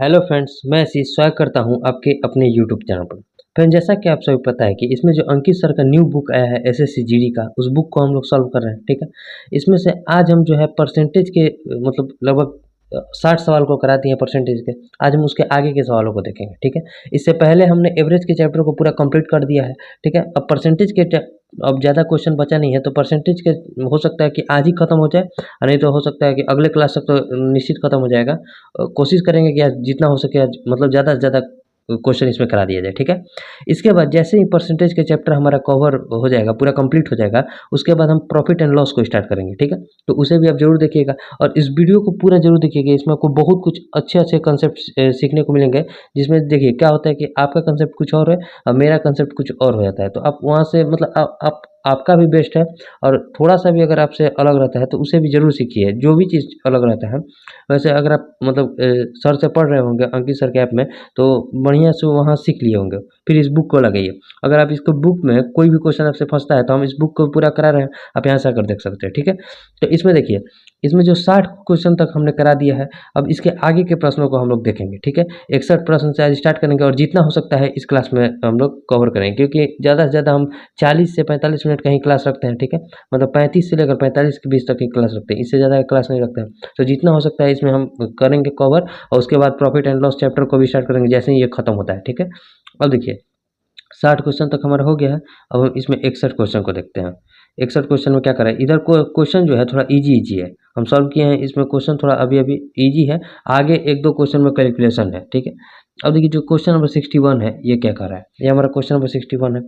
Hello friends, मैं आशीष स्वागत करता हूं आपके अपने यूट्यूब चैनल पर। फ्रेंड, जैसा कि आप सभी पता है कि इसमें जो अंकित सर का न्यू बुक आया है एसएससी जीडी का, उस बुक को हम लोग सॉल्व कर रहे हैं। ठीक है, इसमें से आज हम जो है परसेंटेज के मतलब लगभग 60 सवाल को करा दिए हैं परसेंटेज के। आज हम उसके आगे के सवालों को देखेंगे। ठीक है, इससे पहले हमने एवरेज के चैप्टर को पूरा कंप्लीट कर दिया है। ठीक है, अब परसेंटेज के अब ज़्यादा क्वेश्चन बचा नहीं है, तो परसेंटेज के हो सकता है कि आज ही खत्म हो जाए, और नहीं तो हो सकता है कि अगले क्लास तक तो निश्चित खत्म हो जाएगा। कोशिश करेंगे कि आज जितना हो सके आज मतलब ज़्यादा से ज़्यादा क्वेश्चन इसमें करा दिया जाए। ठीक है, इसके बाद जैसे ही परसेंटेज के चैप्टर हमारा कवर हो जाएगा, पूरा कंप्लीट हो जाएगा, उसके बाद हम प्रॉफिट एंड लॉस को स्टार्ट करेंगे। ठीक है, तो उसे भी आप जरूर देखिएगा और इस वीडियो को पूरा जरूर देखिएगा। इसमें आपको बहुत कुछ अच्छे अच्छे कंसेप्ट सीखने को मिलेंगे, जिसमें देखिए क्या होता है कि आपका कंसेप्ट कुछ और है और मेरा कंसेप्ट कुछ और हो जाता है। तो आप वहाँ से मतलब आप आपका भी बेस्ट है, और थोड़ा सा भी अगर आपसे अलग रहता है तो उसे भी जरूर सीखिए, जो भी चीज़ अलग रहता है। वैसे अगर आप मतलब सर से पढ़ रहे होंगे अंकित सर के ऐप में, तो बढ़िया से वहाँ सीख लिए होंगे। फिर इस बुक को लगाइए। अगर आप इसको बुक में कोई भी क्वेश्चन आपसे फंसता है तो हम इस बुक को पूरा करा रहे हैं, आप यहाँ से आकर देख सकते हैं। ठीक है, तो इसमें देखिए, इसमें जो 60 क्वेश्चन तक हमने करा दिया है, अब इसके आगे के प्रश्नों को हम लोग देखेंगे। ठीक है, 61 प्रश्न से आज स्टार्ट करेंगे और जितना हो सकता है इस क्लास में हम लोग कवर करेंगे, क्योंकि ज़्यादा से ज़्यादा हम 40 से 45 मिनट का ही क्लास रखते हैं। ठीक है, मतलब 35 से लेकर 45 के बीच तक की क्लास रखते हैं, इससे ज़्यादा क्लास नहीं रखते हैं। तो जितना हो सकता है इसमें हम करेंगे कवर, और उसके बाद प्रॉफिट एंड लॉस चैप्टर को भी स्टार्ट करेंगे जैसे ही ये खत्म होता है। ठीक है, अब देखिए 60 क्वेश्चन तक हमारा हो गया है। अब हम इसमें 61 क्वेश्चन को देखते हैं। 61 क्वेश्चन में क्या करें, इधर को क्वेश्चन जो है थोड़ा इजी है, हम सॉल्व किए हैं। इसमें क्वेश्चन थोड़ा अभी अभी इजी है, आगे एक दो क्वेश्चन में कैलकुलेशन है। ठीक है, अब देखिए जो क्वेश्चन नंबर 61 है, ये क्या कर रहा है, ये हमारा क्वेश्चन नंबर 61 है।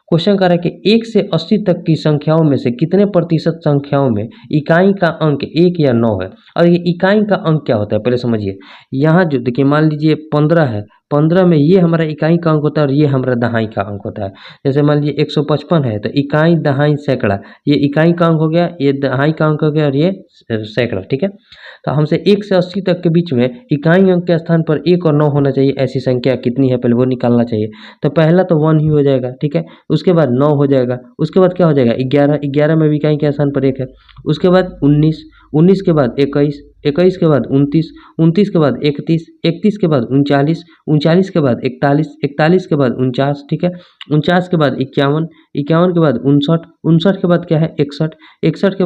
क्वेश्चन कर रहा है कि 1 से 80 तक की संख्याओं में से कितने प्रतिशत संख्याओं में इकाई का अंक 1 या 9 है। और ये इकाई का अंक क्या होता है पहले समझिए। यहाँ जो देखिए, मान लीजिए 15 है, 15 में ये हमारा इकाई का अंक होता है और ये हमारा दहाई का अंक होता है। जैसे मान लीजिए 155 है, तो इकाई दहाई सैकड़ा, ये इकाई का अंक हो गया, ये दहाई का अंक हो गया, और ये सैकड़ा। ठीक है, तो हमसे 1 से 80 तक के बीच में इकाई अंक के स्थान पर 1 और 9 होना चाहिए। ऐसी संख्या कितनी है पहले वो निकालना चाहिए। तो पहला तो 1 ही हो जाएगा। ठीक है, उसके बाद 9 हो जाएगा, उसके बाद क्या हो जाएगा 11, 11 में भी इकाई के स्थान पर 1 है। उसके बाद 19, 19 के बाद 21, 21 के बाद 29, 29 के बाद 31, 31 के बाद 39, 39 के बाद 41, 41 के बाद 49। ठीक है, 49 के बाद 51, 51 के बाद 59, 59 के बाद क्या है 61, 61 के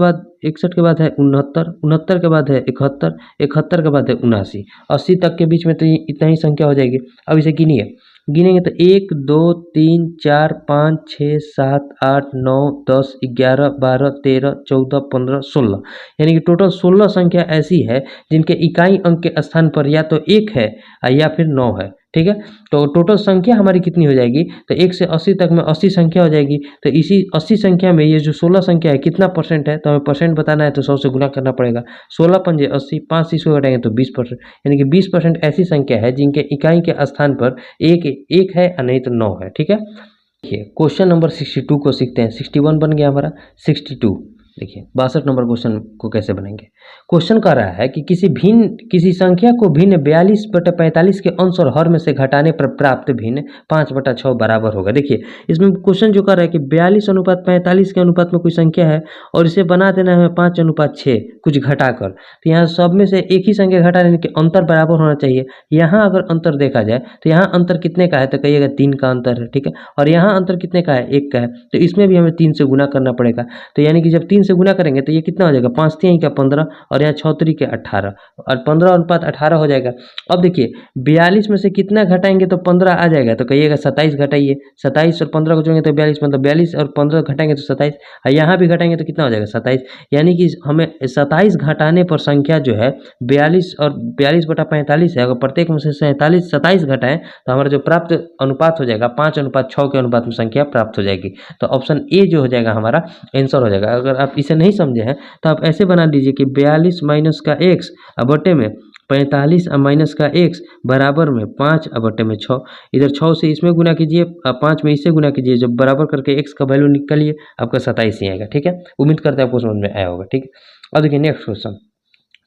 बाद है 69, 69 के बाद है 71, 71 के बाद है 79। 80 तक के बीच में तो इतना ही संख्या हो जाएगी। अब इसे गिनिए, गिनेंगे तो 1 2 3 4 5 6 7 8 9 10 11 12 13 14 15 16, यानी कि टोटल 16 संख्या ऐसी है जिनके इकाई अंक के स्थान पर या तो 1 है या फिर 9 है। ठीक है, तो टोटल संख्या हमारी कितनी हो जाएगी, तो 1 से 80 तक में 80 संख्या हो जाएगी। तो इसी 80 संख्या में ये जो 16 संख्या है कितना परसेंट है, तो हमें परसेंट बताना है तो 100 से गुना करना पड़ेगा। 16 पंजे 80, 5 से इसको घटाएंगे तो 20%, यानी कि 20% ऐसी संख्या है जिनके इकाई के स्थान पर एक है और नहीं तो 9 है। ठीक है, देखिए क्वेश्चन नंबर 62 को सीखते हैं। 61 बन गया हमारा, 62 देखिए 62 नंबर क्वेश्चन को कैसे बनाएंगे। क्वेश्चन कह रहा है कि किसी संख्या को भिन्न 42/45 के अंश और हर में से घटाने पर प्राप्त भिन्न 5/6 बराबर होगा। देखिए इसमें क्वेश्चन जो कर रहा है कि 42/45 के अनुपात में कोई संख्या है और इसे बना देना है 5/6 कुछ घटाकर। तो यहाँ सब में से एक ही संख्या घटा देने के अंतर बराबर होना चाहिए। यहाँ अगर अंतर देखा जाए तो यहाँ अंतर कितने का है, तो कहिएगा 3 का अंतर है। ठीक है, और यहाँ अंतर कितने का है, 1 का है। तो इसमें भी हमें 3 से गुना करना पड़ेगा। तो यानी कि जब 3 से गुना करेंगे तो ये कितना हो जाएगा, 5 3 का 15, और यहाँ 6 3 के 18, और 15/18 हो जाएगा। अब देखिए 42 में से कितना घटाएंगे तो 15 आ जाएगा, तो कहिएगा 27 घटाइए। 27 और 15 को जोड़ेंगे तो 42, मतलब 42 और 15 घटाएंगे तो 27, और यहाँ भी घटाएंगे तो कितना हो जाएगा 27। यानी कि हमें 27 घटाने पर संख्या जो है 42 और 42/45 है। अगर प्रत्येक में से 27 घटाएं तो हमारा जो प्राप्त अनुपात हो जाएगा 5/6 के अनुपात में संख्या प्राप्त हो जाएगी। तो ऑप्शन ए जो हो जाएगा हमारा आंसर हो जाएगा। अगर आप इसे नहीं समझे हैं तो आप ऐसे बना दीजिए कि 42 माइनस का x बटे में 45 माइनस का x बराबर में 5/6। इधर 6 से इसमें गुना कीजिए, 5 में इससे गुना कीजिए, जब बराबर करके x का वैल्यू निकालिए आपका 27 ही आएगा। ठीक है, उम्मीद करते हैं आपको समझ में आया होगा। ठीक है, अब देखिए next question,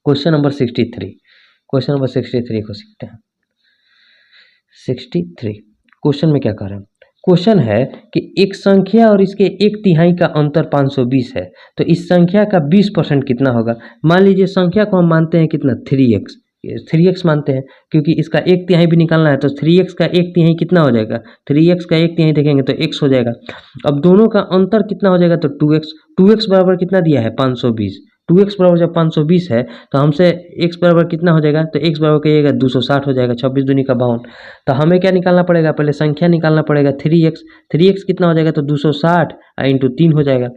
question number 63। Question number 63 को सीखते हैं। 63 क्वेश्चन में क्या कर रहे हैं, क्वेश्चन है कि एक संख्या और इसके 1/3 का अंतर 520 है, तो इस संख्या का 20% कितना होगा। मान लीजिए संख्या को हम मानते हैं कितना 3x, 3x मानते हैं, क्योंकि इसका 1/3 भी निकालना है तो 3x का 1/3 कितना हो जाएगा, 3x का 1/3 देखेंगे तो x हो जाएगा। अब दोनों का अंतर कितना हो जाएगा तो 2x, 2x बराबर कितना दिया है 520, 2x बराबर जब 520 है तो हमसे x बराबर कितना हो जाएगा, तो x बराबर कहिएगा 260 हो जाएगा, 26 दूनी का 52। तो हमें क्या निकालना पड़ेगा, पहले संख्या निकालना पड़ेगा 3x, 3x कितना हो जाएगा तो 260 इंटू 3 हो जाएगा।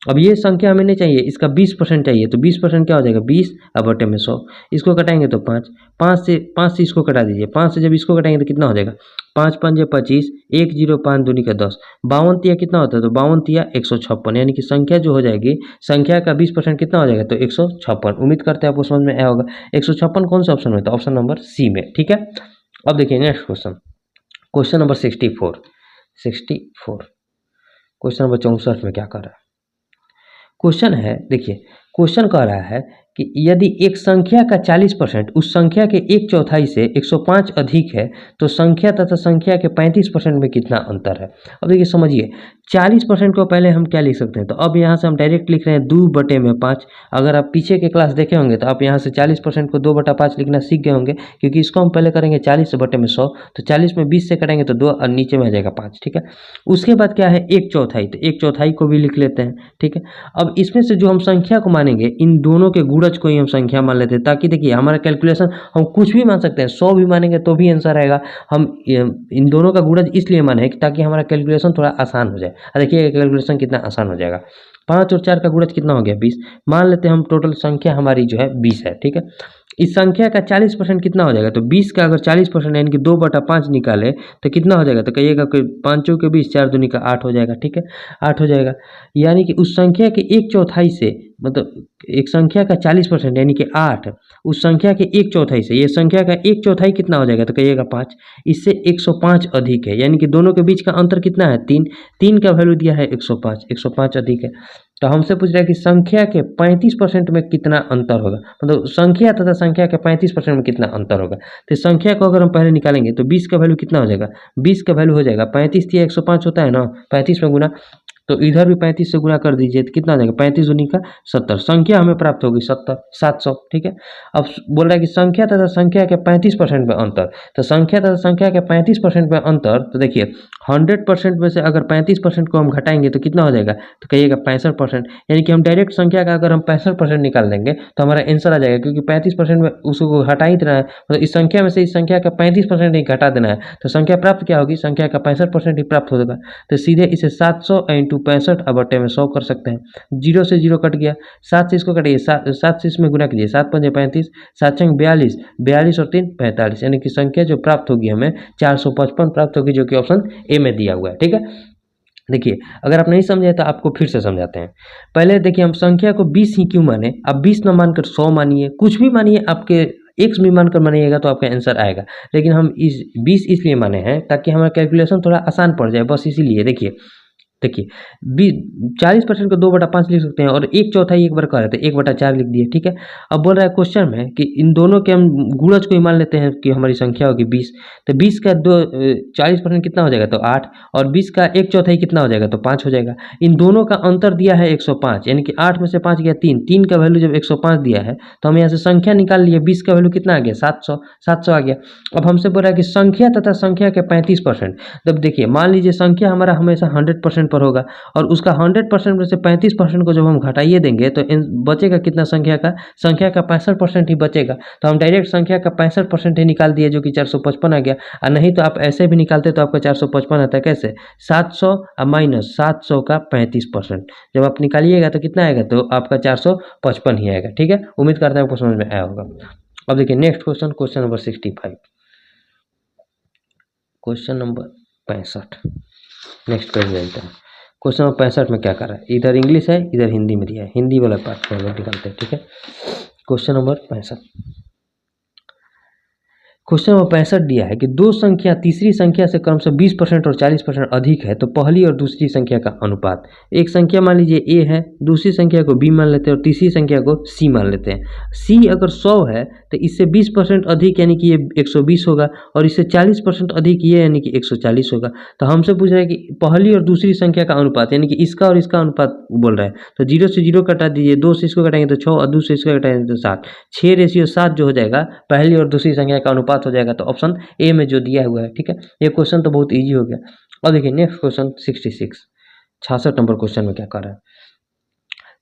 अब ये संख्या हमें नहीं चाहिए, इसका 20% चाहिए, तो 20% क्या हो जाएगा 20 अब बटे में 100, इसको कटाएंगे तो 5, 5 से इसको कटा दीजिए, 5 से जब इसको कटाएंगे तो कितना हो जाएगा 5 5 25, 105 दूनी का 10, 52 तिया कितना होता है तो 52 तिया 156, यानी कि संख्या जो हो जाएगी, संख्या का 20% कितना हो जाएगा तो 156। उम्मीद करते हैं आपको समझ में आया होगा। 156 कौन सा ऑप्शन में, तो ऑप्शन नंबर सी में, ठीक है। अब देखिए next question, question number 64, question number 64 में क्या कर रहा है, क्वेश्चन है, देखिए क्वेश्चन कह रहा है कि यदि एक संख्या का 40% उस संख्या के 1/4 से 105 अधिक है तो संख्या तथा संख्या के 35% में कितना अंतर है। अब देखिए समझिए, 40% को पहले हम क्या लिख सकते हैं, तो अब यहाँ से हम डायरेक्ट लिख रहे हैं 2/5। अगर आप पीछे के क्लास देखे होंगे तो आप यहाँ से 40% को 2/5 लिखना सीख गए होंगे, क्योंकि इसको हम पहले करेंगे 40/100, तो 40 में 20 से करेंगे तो 2 और नीचे में आ जाएगा 5, ठीक है। उसके बाद क्या है 1/4, तो 1/4 को भी लिख लेते हैं, ठीक है। अब इसमें से जो हम संख्या को मानेंगे, इन दोनों के गुणज को ही हम संख्या मान लेते हैं, ताकि देखिए हमारा कैलकुलेशन हम कुछ भी मान सकते हैं, 100 भी मानेंगे तो भी आंसर आएगा। हम इन दोनों का गुणज इसलिए माने ताकि हमारा कैलकुलेशन थोड़ा आसान हो जाए। देखिए कैलकुलेशन कितना आसान हो जाएगा, 5 और 4 का गुणज कितना हो गया 20, मान लेते हैं हम टोटल संख्या हमारी जो है 20 है, ठीक है। इस संख्या का 40% कितना हो जाएगा, तो 20 का अगर 40% यानी कि 2/5 निकाले तो कितना हो जाएगा, तो कहिएगा कि 5 के 20, 4 दूनी का 8 हो जाएगा, ठीक है, 8 हो जाएगा। यानी कि उस संख्या के 1/4 से, मतलब एक संख्या का 40% यानी कि 8, उस संख्या के 1/4 से ये संख्या का 1/4 कितना हो जाएगा, तो कहिएगा 5, इससे 105 अधिक है, यानी कि दोनों के बीच का अंतर कितना है 3, 3 का वैल्यू दिया है 105, 105 अधिक है। तो हमसे पूछ रहा है कि संख्या के 35% में कितना अंतर होगा, मतलब संख्या तथा संख्या के 35% में कितना अंतर होगा। तो संख्या को अगर हम पहले निकालेंगे तो 20 का वैल्यू कितना हो जाएगा, 20 का वैल्यू हो जाएगा 35 या 105 होता है ना, 35 में गुना, तो इधर भी 35 से गुना कर दीजिए तो कितना आ जाएगा 35 दूनी का 70, संख्या हमें प्राप्त होगी 700, ठीक है। अब बोल रहा है कि संख्या तथा संख्या के 35% में अंतर, तो संख्या तथा संख्या के 35% में अंतर, तो देखिए 100% में से अगर 35% को हम घटाएंगे तो कितना हो जाएगा, तो कहिएगा 65%, यानी कि हम डायरेक्ट संख्या का अगर हम 65% निकाल देंगे तो हमारा आंसर आ जाएगा, क्योंकि 35% में उसको हटा ही देना है, मतलब इस संख्या में से इस संख्या का 35% ही घटा देना है, तो संख्या प्राप्त क्या होगी, संख्या का 65% ही प्राप्त होगा। तो सीधे इसे 700 इंटू 65/100 कर सकते हैं। 0 से 0 कट गया, 7 से इसको कटिए, 7 से इसमें गुना कीजिए, 7 5 35, 7 6 42, 42 और 3 45, यानी कि संख्या जो प्राप्त होगी हमें 455 प्राप्त होगी, जो कि ऑप्शन ए में दिया हुआ है, ठीक है। देखिए अगर आप नहीं समझे तो आपको फिर से समझाते हैं। पहले देखिए हम संख्या को 20 ही क्यों माने, आप 20 न मानकर 100 मानिए, कुछ भी मानिए, आपके एक्स भी मानकर मानिएगा तो आपका आंसर आएगा, लेकिन हम इस 20 इसलिए माने हैं ताकि हमारा कैलकुलेशन थोड़ा आसान पड़ जाए, बस इसीलिए। देखिए 40% को 2/5 लिख सकते हैं, और 1/4 एक बार कह रहे थे 1/4 लिख दिए, ठीक है। अब बोल रहा है क्वेश्चन में कि इन दोनों के हम गुणज को ही मान लेते हैं कि हमारी संख्या होगी 20, तो 20 का 40% कितना हो जाएगा, तो 8, और 20 का 1/4 कितना हो जाएगा, तो 5 हो जाएगा। इन दोनों का अंतर दिया है 105, यानी कि 8 में से 5 गया 3, 3 का वैल्यू जब 105 दिया है तो हम यहाँ से संख्या निकाल लिए, 20 का वैल्यू कितना आ गया 700 आ गया। अब हमसे बोल रहा है कि संख्या तथा संख्या के 35%, तब देखिए मान लीजिए संख्या हमारा हमेशा 100% पर होगा, और उसका 100% में से 35% को जब हम घटाइए देंगे तो बचेगा कितना, संख्या का 65% ही बचेगा। तो हम डायरेक्ट संख्या का 65% ही निकाल दिए, जो कि 455 आ गया। और नहीं तो आप ऐसे भी निकालते तो आपका 455 आता है, कैसे 700 माइनस 700 का 35%, जब आप निकालिएगा तो कितना आएगा, तो आपका 455 ही आएगा, ठीक है। उम्मीद करता है आपको समझ में आया होगा। अब देखिए next question, question number 65, question number 65, next page जाते हैं। क्वेश्चन नंबर 65 में क्या कर रहा है, इधर इंग्लिश है इधर हिंदी में दिया है, हिंदी वाला पार्ट में निकालते हैं, ठीक है। क्वेश्चन नंबर 65, क्वेश्चन नंबर 65 दिया है कि दो संख्या तीसरी संख्या से क्रमशः 20% और 40% अधिक है तो पहली और दूसरी संख्या का अनुपात। एक संख्या मान लीजिए ए है, दूसरी संख्या को बी मान लेते हैं और तीसरी संख्या को सी मान लेते हैं। सी अगर 100 है तो इससे 20% अधिक यानी कि ये 120 होगा और इससे 40% अधिक ये यानी कि 140 होगा। तो हमसे पूछ रहा है कि पहली और दूसरी संख्या का अनुपात यानी कि इसका और इसका अनुपात बोल रहा है। तो 0 से 0 कटा दीजिए, 2 से इसको कटाएंगे तो 6 और 2 से इसको कटाएंगे तो 7, 6:7 जो हो जाएगा पहली और दूसरी संख्या का अनुपात हो जाएगा। तो ऑप्शन ए में जो दिया हुआ है, ठीक है। ये क्वेश्चन तो बहुत इजी हो गया। और देखिए नेक्स्ट क्वेश्चन 66 नंबर क्वेश्चन में क्या कर रहा है।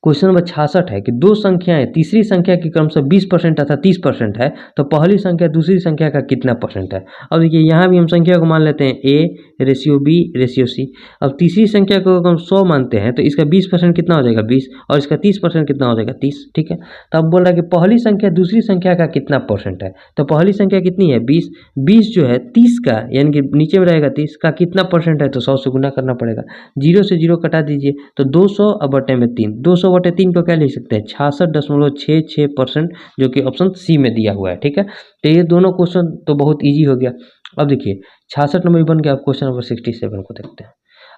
क्वेश्चन नंबर 66 है कि दो संख्याएं तीसरी संख्या की क्रमशः 20% तथा 30% है तो पहली संख्या दूसरी संख्या का कितना परसेंट है। अब देखिए यहाँ भी हम संख्या को मान लेते हैं a ratio b ratio c। अब तीसरी संख्या को हम 100 मानते हैं तो इसका 20% कितना हो जाएगा 20 और इसका 30% कितना हो जाएगा 30, ठीक है। तो अब बोल रहा है कि पहली संख्या दूसरी संख्या का कितना परसेंट है। तो पहली संख्या कितनी है 20, 20 जो है 30 का यानी कि नीचे में रहेगा 30 का कितना परसेंट है तो 100 से गुना करना पड़ेगा। 0 से 0 कटा दीजिए तो 200 और बटे में 3, 200/3 को क्या लिख सकते हैं 66.66%, जो कि ऑप्शन सी में दिया हुआ है, ठीक है। तो ये दोनों क्वेश्चन तो बहुत इजी हो गया। अब देखिए 66 नंबर बन के आप क्वेश्चन नंबर 67 को देखते हैं।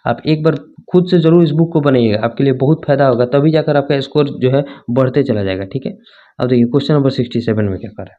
आप एक बार खुद से जरूर इस बुक को बनाइएगा, आपके लिए बहुत फायदा होगा, तभी जाकर आपका स्कोर जो है बढ़ते चला जाएगा, ठीक है। अब देखिए क्वेश्चन नंबर 67 में क्या कर रहा है।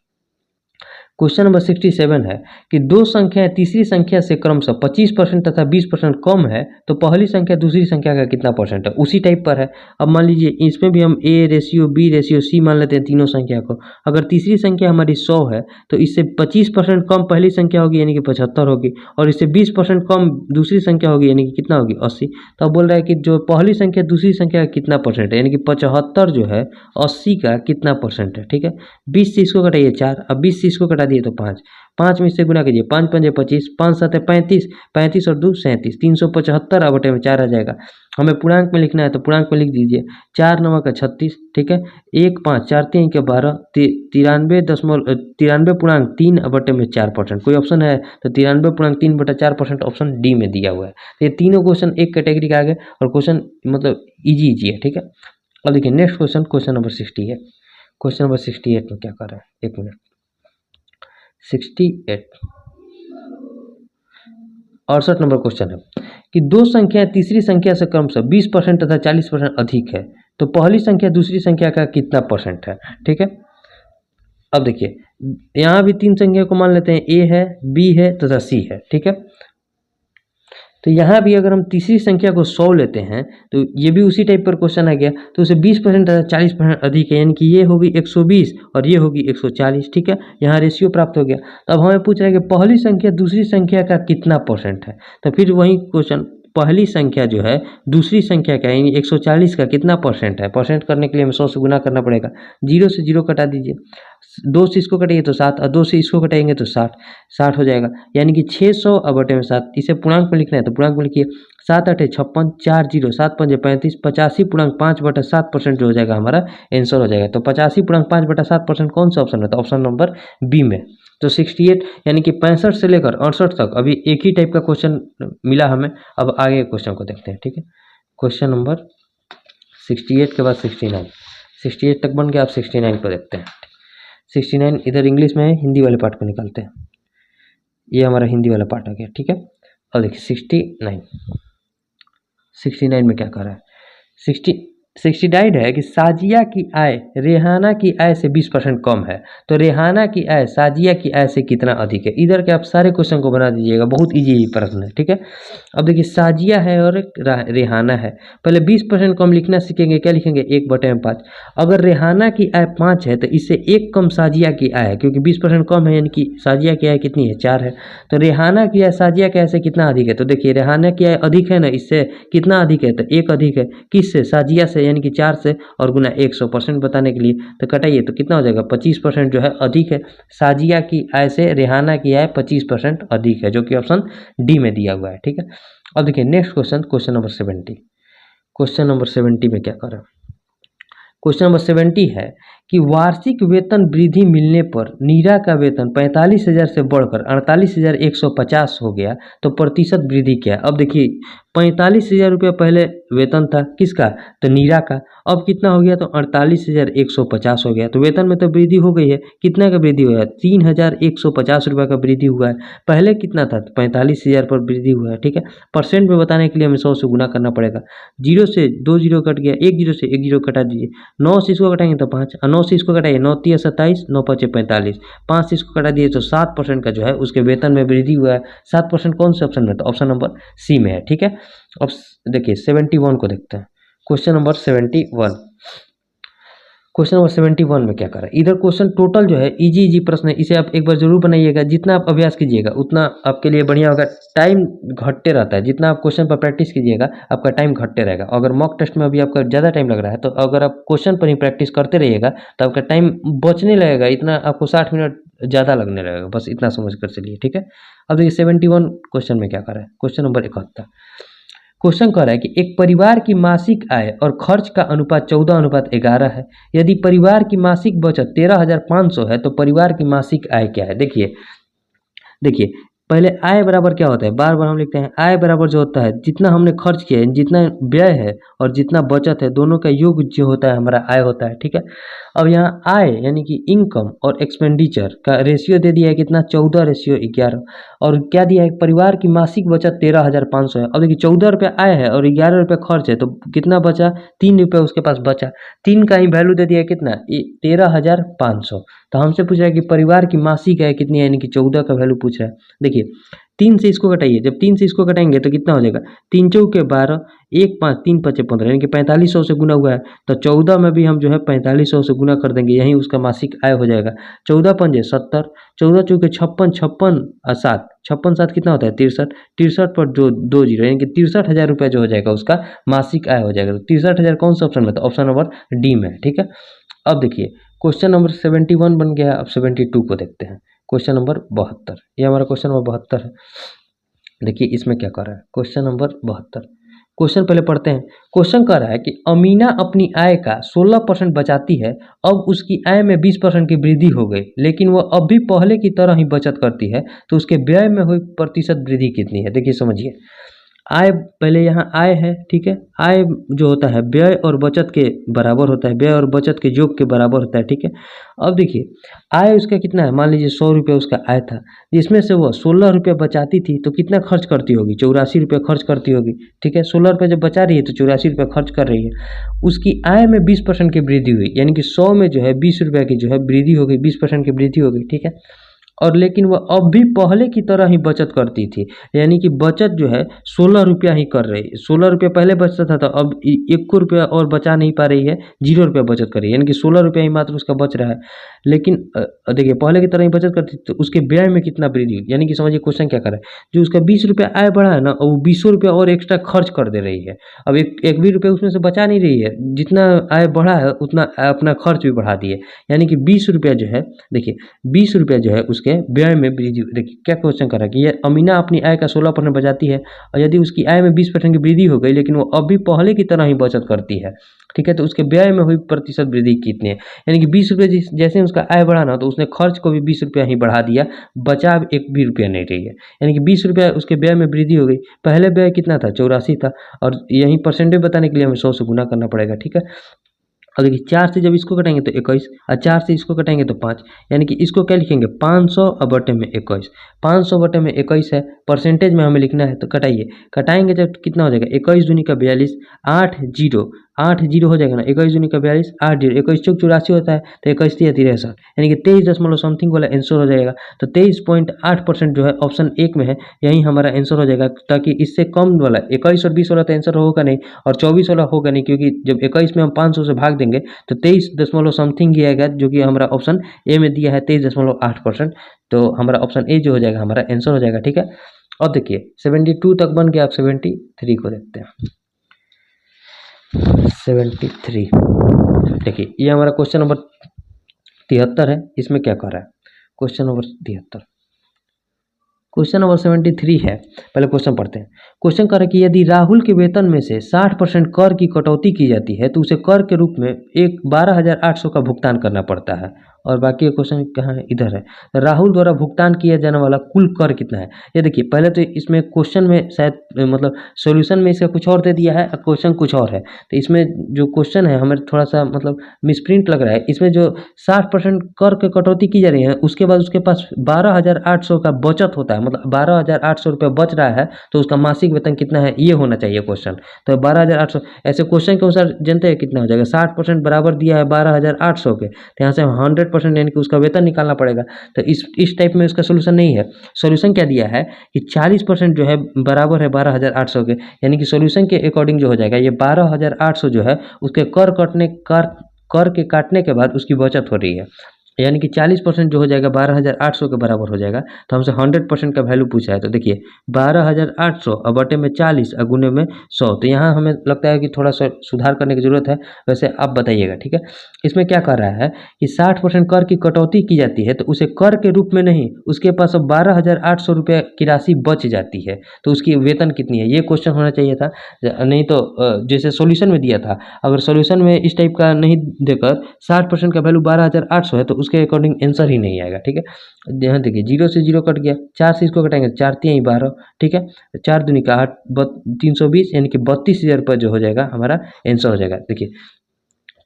क्वेश्चन नंबर 67 है कि दो संख्याएं तीसरी संख्या से क्रमशः 25% तथा 20% कम है तो पहली संख्या दूसरी संख्या का कितना परसेंट है। उसी टाइप पर है। अब मान लीजिए इसमें भी हम a ratio b ratio c मान लेते हैं तीनों संख्या को। अगर तीसरी संख्या हमारी 100 है तो इससे 25% कम पहली संख्या होगी यानी कि 75 होगी और इससे 20% कम दूसरी संख्या होगी यानी कि कितना होगी 80। तो अब बोल रहा है कि जो पहली संख्या दूसरी संख्या का कितना परसेंट है यानी कि 75 जो है 80 का कितना परसेंट है, ठीक है। 20 से इसको घटाइए 4, अब 20 से इसको घटा दिए तो 5, 5 में इससे गुना कीजिए 5 पंजे 25, 5 7 35, 35 और 2 37, 375 अब बटे में 4 आ जाएगा। हमें पूर्णांक में लिखना है तो पूर्णांक में लिख दीजिए 4 9 का 36, ठीक है। 1 5 4 3 के 12, 93.3 बटे में 4%। कोई ऑप्शन है तो 93.3/4% ऑप्शन डी में दिया हुआ है। तो ये तीनों क्वेश्चन एक कैटेगरी के आ गए और क्वेश्चन मतलब इजी है, ठीक है। अब देखिए next question, question number 68। Question number 68 में क्या कर रहा है, एक मिनट। 68 नंबर क्वेश्चन है कि दो संख्याएं तीसरी संख्या से क्रमशः 20% तथा 40% अधिक है तो पहली संख्या दूसरी संख्या का कितना परसेंट है, ठीक है। अब देखिए यहाँ भी तीन संख्या को मान लेते हैं, a है, b है तथा c है, ठीक है। तो यहाँ भी अगर हम तीसरी संख्या को 100 लेते हैं तो ये भी उसी टाइप पर क्वेश्चन आ गया। तो उसे 20% तथा 40% अधिक है यानी कि ये होगी 120 और ये होगी 140, ठीक है। यहाँ रेशियो प्राप्त हो गया। तो अब हमें पूछ रहा है कि पहली संख्या दूसरी संख्या का कितना परसेंट है। तो फिर वही क्वेश्चन, पहली संख्या जो है दूसरी संख्या का यानी 140 का कितना परसेंट है। परसेंट करने के लिए हमें 100 से गुना करना पड़ेगा। 0 से 0 कटा दीजिए, 2 से इसको कटेंगे तो 7 और 2 से इसको कटेंगे तो 60 हो जाएगा यानी कि 600 और बटे में 7। इसे पूर्णांक में लिखना है तो पूर्णांक में लिखिए 7 8 56, 4 0 7 5 35, 85.5/7% जो हो जाएगा हमारा आंसर हो जाएगा। तो 85.5/7% कौन सा ऑप्शन है, तो ऑप्शन नंबर बी में। तो 68 यानी कि 65 से लेकर 68 तक अभी एक ही टाइप का क्वेश्चन मिला हमें। अब आगे क्वेश्चन को देखते हैं, ठीक है। क्वेश्चन नंबर 68 के बाद 68 तक बन गया। आप 69 को देखते हैं। 69 इधर इंग्लिश में है, हिंदी वाले पार्ट को निकालते हैं। ये हमारा हिंदी वाला पार्ट आ गया, ठीक है। और देखिए 69 में क्या कर रहा है। 69 है कि साजिया की आय रेहाना की आय से 20% कम है तो रेहाना की आय साजिया की आय से कितना अधिक है। इधर के आप सारे क्वेश्चन को बना दीजिएगा, बहुत इजी प्रश्न है, ठीक है। अब देखिए साजिया है और रेहाना है। पहले 20% कम लिखना सीखेंगे, क्या लिखेंगे 1/5। अगर रेहाना की आय 5 है तो इससे 1 कम साजिया की आय है, क्योंकि 20% कम है यानी कि साजिया की आय कितनी है 4 है। तो रेहाना की आय साजिया की आय से कितना अधिक है। तो देखिए रेहाना की आय अधिक है ना, इससे कितना अधिक है तो 1 अधिक है। किससे, साजिया से, यानी कि 4 से और गुना 100% बताने के लिए। तो कटाइए तो कितना हो जाएगा 25% जो है अधिक है। साजिया की आय से रेहाना की आय 25% अधिक है, जो कि ऑप्शन डी में दिया हुआ है, ठीक है। अब देखिए next question, question number 70। Question number 70 में क्या कर रहा है। क्वेश्चन नंबर 70 है कि वार्षिक वेतन वृद्धि मिलने पर नीरा का वेतन 45,000 से बढ़कर 48,150 हो गया, तो प्रतिशत वृद्धि क्या है। अब देखिए 45,000 रुपया पहले वेतन था किसका, तो नीरा का। अब कितना हो गया, तो 48,150 हो गया। तो वेतन में तो वृद्धि हो गई है। कितना का वृद्धि हुआ है, 3,150 रुपये का वृद्धि हुआ है। पहले कितना था, 45,000 पर वृद्धि हुआ है। ठीक है, परसेंट में बताने के लिए हमें 100 से गुना करना पड़ेगा। 0 से 2 जीरो कट गया, 1 जीरो से 1 जीरो कटा दीजिए। 9 से इसको घटाएंगे तो 5, 9 से इसको घटाइए, 9 तिया 27, 9 पचे 45, 5 से इसको घटा दिए तो 7% का जो है उसके वेतन में वृद्धि हुआ है। 7% कौन से ऑप्शन में, तो ऑप्शन नंबर सी में है। ठीक है, अब देखिए 71 को देखते हैं। क्वेश्चन नंबर 71, क्वेश्चन नंबर 71 में क्या करें। इधर क्वेश्चन टोटल जो है इजी प्रश्न है, इसे आप एक बार जरूर बनाइएगा। जितना आप अभ्यास कीजिएगा उतना आपके लिए बढ़िया होगा। टाइम घटते रहता है, जितना आप क्वेश्चन पर प्रैक्टिस कीजिएगा आपका टाइम घटते रहेगा। अगर मॉक टेस्ट में अभी आपका ज़्यादा टाइम लग रहा है, तो अगर आप क्वेश्चन पर ही प्रैक्टिस करते रहिएगा तो आपका टाइम बचने लगेगा, इतना आपको 60 मिनट ज़्यादा लगने लगेगा। बस इतना समझ कर चलिए। ठीक है, अब देखिए 71 क्वेश्चन में क्या करें। क्वेश्चन नंबर 71, क्वेश्चन कह रहा है कि एक परिवार की मासिक आय और खर्च का अनुपात 14:11 है। यदि परिवार की मासिक बचत 13,500 है तो परिवार की मासिक आय क्या है। देखिए देखिए पहले आय बराबर क्या होता है, बार बार हम लिखते हैं। आय बराबर जो होता है जितना हमने खर्च किया है, जितना व्यय है और जितना बचत है, दोनों का योग जो होता है हमारा आय होता है। ठीक है, अब यहाँ आय यानी कि इनकम और एक्सपेंडिचर का रेशियो दे दिया है कितना, 14:11। और क्या दिया है, परिवार की मासिक बचत 13,500 है। अब देखिए 14 रुपये आय है और 11 रुपये खर्च है, तो कितना बचा, 3 रुपये उसके पास बचा। 3 का ही वैल्यू दे दिया है कितना, 13,500। तो हमसे पूछ रहा है कि परिवार की मासिक आय कितनी है, यानी कि 14 का वैल्यू पूछ रहा है। देखिए 3 से इसको घटाइए, जब 3 से इसको घटाएंगे तो कितना हो जाएगा, 3 चौके 12, 1 5 3 पचे 15, यानी कि 4500 से गुना हुआ है। तो 14 में भी हम जो है 4500 से गुना कर देंगे, यही उसका मासिक आय हो जाएगा। 14 पंजे 70, 14 चौके 56, 56 और 7, 56 7 कितना होता है 63, 63 पर जो 2 जीरो, यानी कि 63,000 रुपये जो हो जाएगा उसका मासिक आय हो जाएगा। तो 63,000 कौन सा ऑप्शन में, तो ऑप्शन नंबर डी में है। ठीक है, अब देखिए क्वेश्चन नंबर 71 बन गया। अब 72 को देखते हैं। क्वेश्चन नंबर 72, ये हमारा क्वेश्चन नंबर 72 है। देखिए इसमें क्या कर रहा है, क्वेश्चन नंबर 72, क्वेश्चन पहले पढ़ते हैं। क्वेश्चन कह रहा है कि अमीना अपनी आय का 16% बचाती है। अब उसकी आय में 20% की वृद्धि हो गई, लेकिन वह अब भी पहले की तरह ही बचत करती है, तो उसके व्यय में हुई प्रतिशत वृद्धि कितनी है। देखिए समझिए, आय पहले यहाँ आय है। ठीक है, आय जो होता है व्यय और बचत के बराबर होता है, व्यय और बचत के योग के बराबर होता है। ठीक है, अब देखिए आय उसका कितना है, मान लीजिए 100 रुपये उसका आय था, जिसमें से वह 16 रुपये बचाती थी, तो कितना खर्च करती होगी, 84 रुपये खर्च करती होगी। ठीक है, 16 रुपये जब बचा रही है तो 84 रुपये खर्च कर रही है। उसकी आय में 20% की वृद्धि हुई, यानी कि 100 में जो है 20 रुपये की जो है वृद्धि हो गई, 20% की वृद्धि हो गई। ठीक है, और लेकिन वह अब भी पहले की तरह ही बचत करती थी, यानी कि बचत जो है 16 रुपया ही कर रही है। 16 रुपये पहले बचता था, तो अब 1 रुपया और बचा नहीं पा रही है, 0 रुपया बचत कर रही है, यानी कि 16 रुपया ही मात्र उसका बच रहा है। लेकिन देखिए पहले की तरह ही बचत करती, तो उसके व्यय में कितना वृद्धि हुई, यानी कि समझिए क्वेश्चन क्या कर रहा है, जो उसका 20 रुपया आय बढ़ा है ना, और वो 20 रुपया और एक्स्ट्रा खर्च कर दे रही है। अब एक भी रुपये उसमें से बचा नहीं रही है, जितना आय बढ़ा है उतना अपना खर्च भी बढ़ा दिए, यानी कि 20 रुपया जो है, देखिए 20 रुपया जो है उसके व्यय में वृद्धि। देखिए क्या क्वेश्चन कर रहा है कि यह अमीना अपनी आय का 16% बचाती है, और यदि उसकी आय में 20% की वृद्धि हो गई, लेकिन वो अब भी पहले की तरह ही बचत करती है। ठीक है, तो उसके व्यय में हुई प्रतिशत वृद्धि कितनी है, यानी कि 20 रुपये जैसे उसका आय बढ़ा ना, तो उसने खर्च को भी 20 रुपया ही बढ़ा दिया, बचा अब 1 भी रुपया नहीं रही है, यानी कि 20 रुपया उसके व्यय में वृद्धि हो गई। पहले व्यय कितना था, 84 था, और यही परसेंटेज बताने के लिए हमें 100 से गुना करना पड़ेगा। ठीक है, और देखिए 4 से जब इसको कटाएंगे तो 21, और 4 से इसको कटाएंगे तो 5, यानी कि इसको क्या लिखेंगे, 500 और बटे में 21, 500 बटे में 21 है, परसेंटेज में हमें लिखना है। तो कटाइए, कटाएंगे जब कितना हो जाएगा, 21 दूनी का 42, 8 जीरो हो जाएगा ना, 21 दूनी का 42, 8 जीरो, 21 चौक 84 होता है, तो 21 तिया 63, यानी कि 23 दशमलव समथिंग वाला आंसर हो जाएगा। तो 23.8% जो है ऑप्शन 1 में है, यही हमारा आंसर हो जाएगा। ताकि इससे कम वाला 21 और 20 वाला तो आंसर होगा नहीं, और 24 वाला होगा नहीं, क्योंकि जब 21 में हम 500 से भाग देंगे तो 23 दशमलव समथिंग ही आएगा, जो कि हमारा ऑप्शन ए में दिया है 23.8%। तो हमारा ऑप्शन ए जो हो जाएगा हमारा आंसर हो जाएगा। ठीक है, अब देखिए 72 तक बन गया। आप 73 को देखते हैं। 73 देखिए, ये हमारा क्वेश्चन नंबर 73 है। इसमें क्या कर रहा है, क्वेश्चन नंबर 73, क्वेश्चन नंबर 73 है। पहले क्वेश्चन पढ़ते हैं। क्वेश्चन कर रहा है कि यदि राहुल के वेतन में से 60% कर की कटौती की जाती है तो उसे कर के रूप में 12,800 का भुगतान करना पड़ता है। और बाकी क्वेश्चन कहाँ है, इधर है। राहुल द्वारा भुगतान किया जाने वाला कुल कर कितना है। ये देखिए, पहले तो इसमें क्वेश्चन में शायद मतलब सॉल्यूशन में इसका कुछ और दे दिया है और क्वेश्चन कुछ और है। तो इसमें जो क्वेश्चन है हमें थोड़ा सा मतलब मिसप्रिंट लग रहा है। इसमें जो 60% कर के कटौती की जा रही है, उसके बाद उसके पास 12,800 का बचत होता है, मतलब 12,800 रुपये बच रहा है, तो उसका मासिक वेतन कितना है ये होना चाहिए क्वेश्चन। तो 12,800 ऐसे क्वेश्चन के अनुसार जानते हैं कितना हो जाएगा। 60% बराबर दिया है 12,800 के, तो यहाँ से 100% यानी कि उसका वेतन निकालना पड़ेगा। तो इस टाइप में उसका सोल्यूशन नहीं है। सोल्यूशन क्या दिया है कि 40% जो है बराबर है 12,800 के, यानी कि सोल्यूशन के अकॉर्डिंग जो हो जाएगा ये 12,800 जो है उसके कर के काटने के बाद उसकी बचत हो रही है, यानी कि 40% जो हो जाएगा 12,800 के बराबर हो जाएगा। तो हमसे 100% का वैल्यू पूछा है, तो देखिए 12,800 और बटे में 40 और गुने में 100। तो यहाँ हमें लगता है कि थोड़ा सा सुधार करने की ज़रूरत है, वैसे आप बताइएगा, ठीक है। इसमें क्या कर रहा है कि 60% कर की कटौती की जाती है तो उसे कर के रूप में नहीं, उसके पास अब 12,800 रुपये की राशि बच जाती है, तो उसकी वेतन कितनी है ये क्वेश्चन होना चाहिए था। नहीं तो जैसे सोल्यूशन में दिया था, अगर सोल्यूशन में इस टाइप का नहीं देकर 60% का वैल्यू 12,800 है तो उसके अकॉर्डिंग आंसर ही नहीं आएगा, ठीक है। यहाँ देखिए 0 से 0 कट गया, 4 से इसको कटाएंगे 4 3 12, ठीक है। 4 दूनी का 8 320, यानी कि 32,000 रुपये जो हो जाएगा हमारा आंसर हो जाएगा। देखिए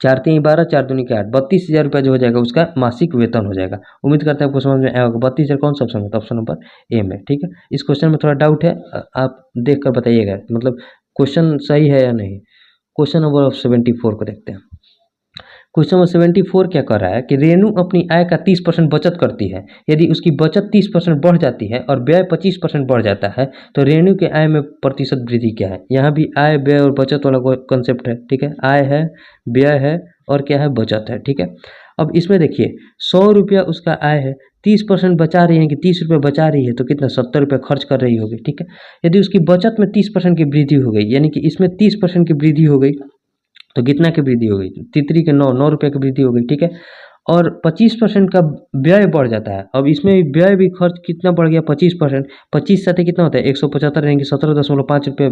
4 3 12, 4 दूनी का 8, 32,000 रुपये जो हो जाएगा उसका मासिक वेतन हो जाएगा। उम्मीद करते हैं आपको समझ में आया होगा। 32,000 कौन सा ऑप्शन है, तो ऑप्शन नंबर ए में, ठीक है। इस क्वेश्चन में थोड़ा डाउट है, आप देख कर बताइएगा मतलब क्वेश्चन सही है या नहीं। क्वेश्चन नंबर 74 को देखते हैं। क्वेश्चन नंबर 74 क्या कर रहा है कि रेणु अपनी आय का 30% बचत करती है। यदि उसकी बचत 30% बढ़ जाती है और व्यय 25% बढ़ जाता है तो रेणु के आय में प्रतिशत वृद्धि क्या है। यहाँ भी आय व्यय और बचत वाला कंसेप्ट है, ठीक है। आय है, व्यय है और क्या है, बचत है, ठीक है। अब इसमें देखिए 100 रुपया उसका आय है, 30% बचा रही है कि 30 रुपये बचा रही है, तो कितना 70 रुपये खर्च कर रही होगी, ठीक है। यदि उसकी बचत में 30% की वृद्धि हो गई, यानी कि इसमें 30% की वृद्धि हो गई, तो कितना की वृद्धि हो गई, तितरी के 9 रुपये की वृद्धि हो गई, ठीक है। और 25% का व्यय बढ़ जाता है। अब इसमें व्यय भी खर्च कितना बढ़ गया, 25%। 25 साथ कितना होता है 175, यानी कि 17.5 रुपये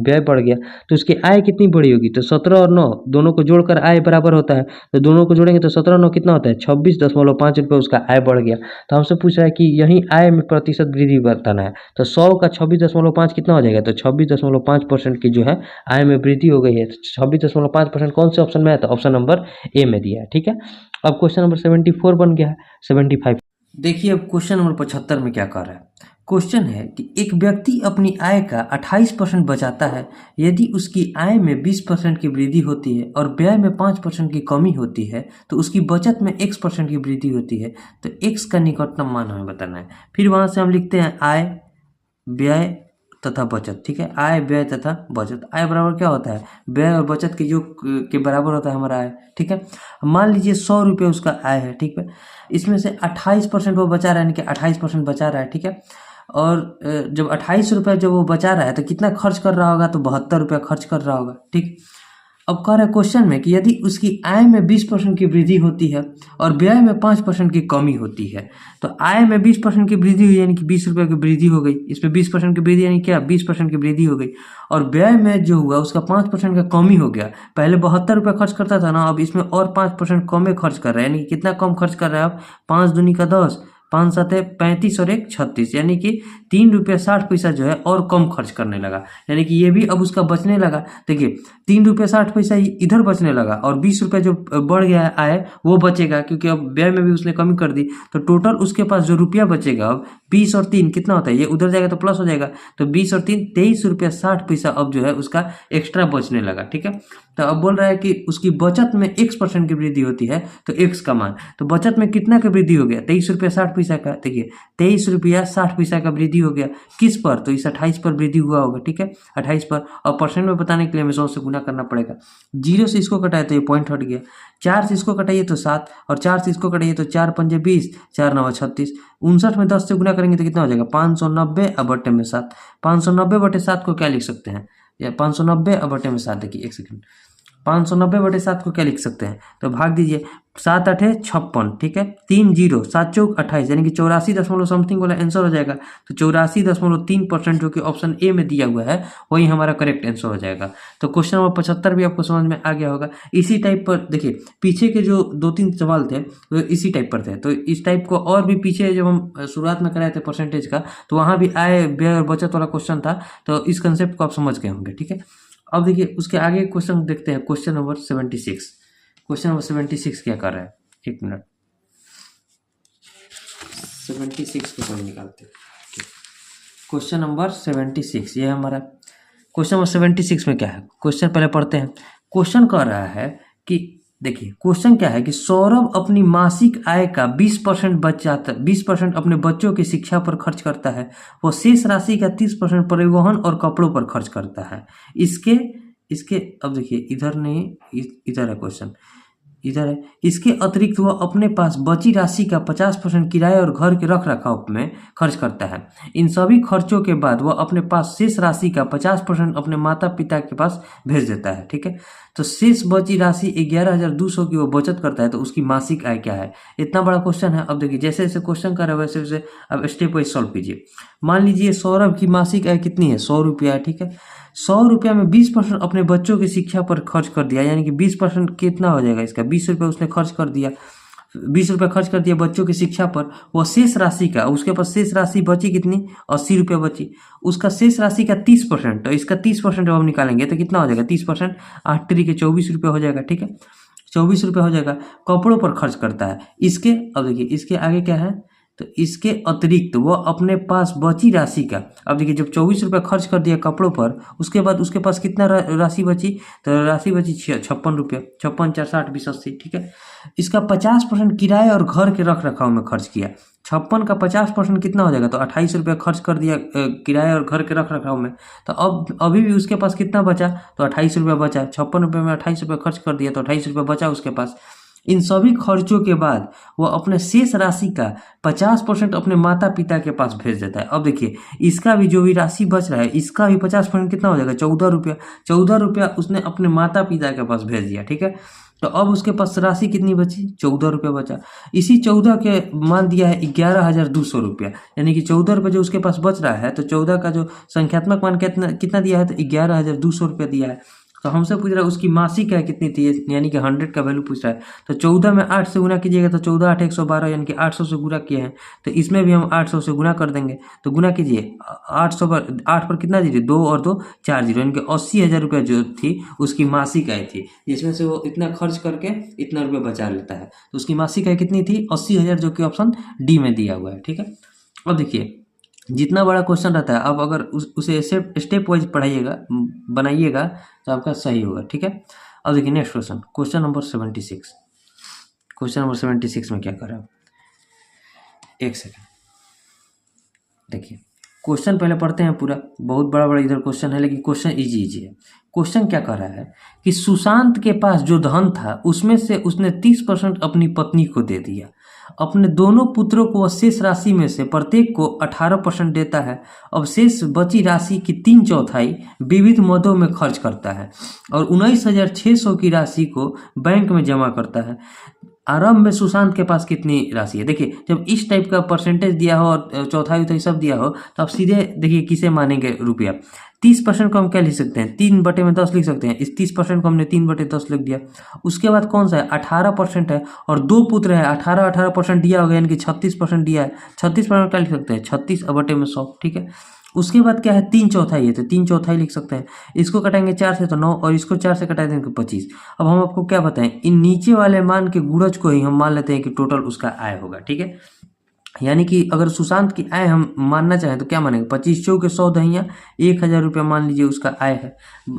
व्यय बढ़ गया। तो उसकी आय कितनी बड़ी होगी, तो 17 और 9 दोनों को जोड़कर आय बराबर होता है, तो दोनों को जोड़ेंगे तो 17 9 कितना होता है 26.5 रुपये उसका आय बढ़ गया। तो हमसे पूछ रहा है कि यही आय में प्रतिशत वृद्धि बताना है, तो 100 का 26.5 कितना हो जाएगा, तो 26.5% की जो है आय में वृद्धि हो गई है। 26.5% कौन से ऑप्शन में है, तो ऑप्शन नंबर ए में दिया है, ठीक है। अब क्वेश्चन नंबर 74 बन गया है। 75 देखिए, अब क्वेश्चन नंबर 75 में क्या कर रहा है। क्वेश्चन है कि एक व्यक्ति अपनी आय का 28% बचाता है। यदि उसकी आय में 20% की वृद्धि होती है और व्यय में 5% की कमी होती है तो उसकी बचत में x% की वृद्धि होती है। तो x का निकटतम मान हमें बताना है। फिर वहाँ से हम लिखते हैं आय, व्यय तथा बचत, ठीक है। आय, व्यय तथा बचत। आय बराबर क्या होता है, व्यय और बचत के योग के बराबर होता है हमारा आय, ठीक है। मान लीजिए 100 रुपये उसका आय है, ठीक है। इसमें से 28% वो बचा रहा है, यानी कि 28% बचा रहा है, ठीक है। और जब 28 रुपये जब वो बचा रहा है तो कितना खर्च कर रहा होगा, तो 72 रुपये खर्च कर रहा होगा, ठीक। अब कह रहा है क्वेश्चन में कि यदि उसकी आय में 20% की वृद्धि होती है और व्यय में 5% की कमी होती है, तो आय में 20% की वृद्धि हुई, यानी कि 20 रुपये की वृद्धि हो गई। इसमें 20% की वृद्धि यानी क्या, 20% की वृद्धि हो गई। और व्यय में जो हुआ उसका 5% का कमी हो गया। पहले 72 रुपये खर्च करता था ना, अब इसमें और 5% कम में खर्च कर रहा है, यानी कि कितना कम खर्च कर रहा है अब, 5 दूनी का 10, 5 7 35 और 1 36, यानी कि 3 रुपये 60 पैसा जो है और कम खर्च करने लगा, यानी कि ये भी अब उसका बचने लगा। देखिए 3 रुपये 60 पैसा इधर बचने लगा और 20 रुपये जो बढ़ गया है आय वो बचेगा, क्योंकि अब व्यय में भी उसने कमी कर दी। तो टोटल उसके पास जो रुपया बचेगा अब 20 और 3 कितना होता है, ये उधर जाएगा तो प्लस हो जाएगा, तो 20 और 3 23 रुपये 60 पैसा अब जो है उसका एक्स्ट्रा बचने लगा, ठीक है। तो अब बोल रहा है कि उसकी बचत में x% की वृद्धि होती है, तो x का मान, तो बचत में कितना की वृद्धि हो गया, 23 रुपये 60 पैसा का। देखिए 23 रुपया 60 पैसा का वृद्धि हो गया, किस पर, तो इस 28 पर वृद्धि हुआ होगा, ठीक है, 28 पर। और परसेंट में बताने के लिए हमें 100 से गुना करना पड़ेगा। 0 से इसको कटाए तो ये पॉइंट हट गया, 4 से इसको कटाइए तो 7, और 4 से इसको कटाइए तो 4 पंजे 20, 4 9 36, 59 में 10 से गुना करेंगे तो कितना हो जाएगा 590 और बट्टे में 7। 590 बटे 7 को क्या लिख सकते हैं, या 590 और बट्टे में 7, देखिए एक सेकंड, 590/7 को क्या लिख सकते हैं, तो भाग दीजिए, 7 8 56, ठीक है, 3 0, 7 चौक 28, यानी कि 84 दशमलव समथिंग वाला आंसर हो जाएगा। तो 84.3% जो कि ऑप्शन ए में दिया हुआ है वही हमारा करेक्ट आंसर हो जाएगा। तो क्वेश्चन नंबर 75 भी आपको समझ में आ गया होगा। इसी टाइप पर देखिए, पीछे के जो 2-3 सवाल थे वो इसी टाइप पर थे, तो इस टाइप को और भी पीछे जब हम शुरुआत में कराए थे परसेंटेज का, तो वहाँ भी आय व्यय और बचत वाला क्वेश्चन था, तो इस कंसेप्ट को आप समझ गए होंगे, ठीक है। अब देखिए उसके आगे क्वेश्चन देखते हैं, क्वेश्चन नंबर 76। क्वेश्चन नंबर 76 क्या कर रहा है, एक मिनट, 76 को पहले निकालते हैं। क्वेश्चन नंबर 76 ये हमारा क्वेश्चन नंबर 76 में क्या है, क्वेश्चन पहले पढ़ते हैं। क्वेश्चन कह रहा है कि देखिए क्वेश्चन क्या है कि सौरभ अपनी मासिक आय का 20% बच जाता, 20% अपने बच्चों की शिक्षा पर खर्च करता है, वो शेष राशि का 30% परिवहन और कपड़ों पर खर्च करता है। इसके इसके अब देखिए इधर नहीं, इधर है क्वेश्चन, इधर है। इसके अतिरिक्त वह अपने पास बची राशि का 50% किराए और घर के रख रखाव में खर्च करता है। इन सभी खर्चों के बाद वह अपने पास शेष राशि का 50% अपने माता पिता के पास भेज देता है, ठीक है। तो शेष बची राशि 11,200 की वो बचत करता है, तो उसकी मासिक आय क्या है। इतना बड़ा क्वेश्चन है। अब देखिए जैसे जैसे क्वेश्चन कर रहे हो वैसे वैसे अब स्टेप वाइज सॉल्व कीजिए। मान लीजिए सौरभ की मासिक आय कितनी है, 100 रुपया है, ठीक है। 100 रुपया में 20% अपने बच्चों की शिक्षा पर खर्च कर दिया, यानी कि 20% कितना हो जाएगा इसका, 20 रुपये उसने खर्च कर दिया, 20 रुपये खर्च कर दिया बच्चों की शिक्षा पर। वो शेष राशि का, उसके पास शेष राशि बची कितनी, 80 रुपये बची। उसका शेष राशि का 30%, तो इसका 30% जब हम निकालेंगे तो कितना हो जाएगा, 30%, 8 3 के 24 रुपये हो जाएगा, ठीक है, 24 रुपये हो जाएगा। कपड़ों पर खर्च करता है इसके, अब देखिए इसके आगे क्या है, तो इसके अतिरिक्त वो अपने पास बची राशि का, अब देखिए जब 24 रुपये खर्च कर दिया कपड़ों पर, उसके बाद उसके पास कितना राशि बची, तो राशि बची 56 रुपये, 56 4 60 20 80, ठीक है। इसका 50% किराए और घर के रख रखाव में खर्च किया। 56 का 50% कितना हो जाएगा, तो 28 रुपये खर्च कर दिया किराए और घर के रख रखाव में। तो अब अभी भी उसके पास कितना बचा, तो 28 रुपये बचा। 56 रुपये में 28 रुपये खर्च कर दिया तो 28 रुपये बचा उसके पास। इन सभी खर्चों के बाद वह अपने शेष राशि का 50% अपने माता पिता के पास भेज देता है। अब देखिए इसका भी जो भी राशि बच रहा है, इसका भी 50% कितना हो जाएगा, 14 रुपया। 14 रुपया उसने अपने माता पिता के पास भेज दिया, ठीक है। तो अब उसके पास राशि कितनी बची, 14 रुपया बचा। इसी 14 के मान दिया है 11,200 रुपया, यानी कि 14 रुपये जो उसके पास बच रहा है, तो 14 का जो संख्यात्मक मान कितना दिया है, तो 11,200 रुपया दिया है। तो हमसे पूछ रहा है उसकी मासिक आय कितनी थी, यानी कि 100 का वैल्यू पूछ रहा है। तो 14 में 8 से गुना कीजिएगा तो 14 8 112, यानी कि 800 से गुना किए हैं, तो इसमें भी हम 800 से गुना कर देंगे। तो गुना कीजिए, 800 पर 8 पर कितना दीजिए, 2 और 2 4 0, यानी कि 80,000 रुपया जो थी उसकी मासिक आय थी, जिसमें से वो इतना खर्च करके इतना रुपये बचा लेता है। तो उसकी मासिक आय कितनी थी, 80,000, जो कि ऑप्शन डी में दिया हुआ है, ठीक है। अब देखिए जितना बड़ा क्वेश्चन रहता है, अब अगर उसे स्टेप वाइज पढ़ाइएगा, बनाइएगा, तो आपका सही होगा, ठीक है। अब देखिए next question, question number 76। Question number 76 में क्या कर रहा है, एक सेकंड देखिए क्वेश्चन पहले पढ़ते हैं पूरा, बहुत बड़ा बड़ा इधर क्वेश्चन है, लेकिन क्वेश्चन इजी है। क्वेश्चन क्या कर रहा है कि सुशांत के पास जो धन था उसमें से उसने 30% अपनी पत्नी को दे दिया। अपने दोनों पुत्रों को शेष राशि में से प्रत्येक को 18% देता है। अब शेष बची राशि की 3/4 विविध मदों में खर्च करता है और 19,600 की राशि को बैंक में जमा करता है। आरंभ में सुशांत के पास कितनी राशि है। देखिए जब इस टाइप का परसेंटेज दिया हो और चौथाई उथाई सब दिया हो, तो आप सीधे देखिए किसे मानेंगे रुपया। 30% को हम क्या लिख सकते हैं, 3/10 लिख सकते हैं। इस 30% को हमने 3/10 लिख दिया। उसके बाद कौन सा है, 18% है, और 2 पुत्र है, 18% दिया होगा, यानी कि 36% दिया है। 36% क्या लिख सकते हैं, 36/100, ठीक है। उसके बाद क्या है, 3/4 है, तो 3/4 लिख सकते हैं। इसको कटाएंगे 4 से तो 9, और इसको 4 से कटा देंगे 25। अब हम आपको क्या बताएं, इन नीचे वाले मान के गुणज को ही हम मान लेते हैं कि टोटल उसका आय होगा, ठीक है। यानी कि अगर सुशांत की आय हम मानना चाहें तो क्या मानेंगे, 25 चौके 100 दहिया, 1,000 रुपया मान लीजिए उसका आय है।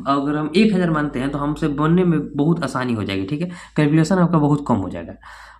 अगर हम 1,000 मानते हैं तो हमसे बनने में बहुत आसानी हो जाएगी, ठीक है, कैलकुलेशन आपका बहुत कम हो जाएगा।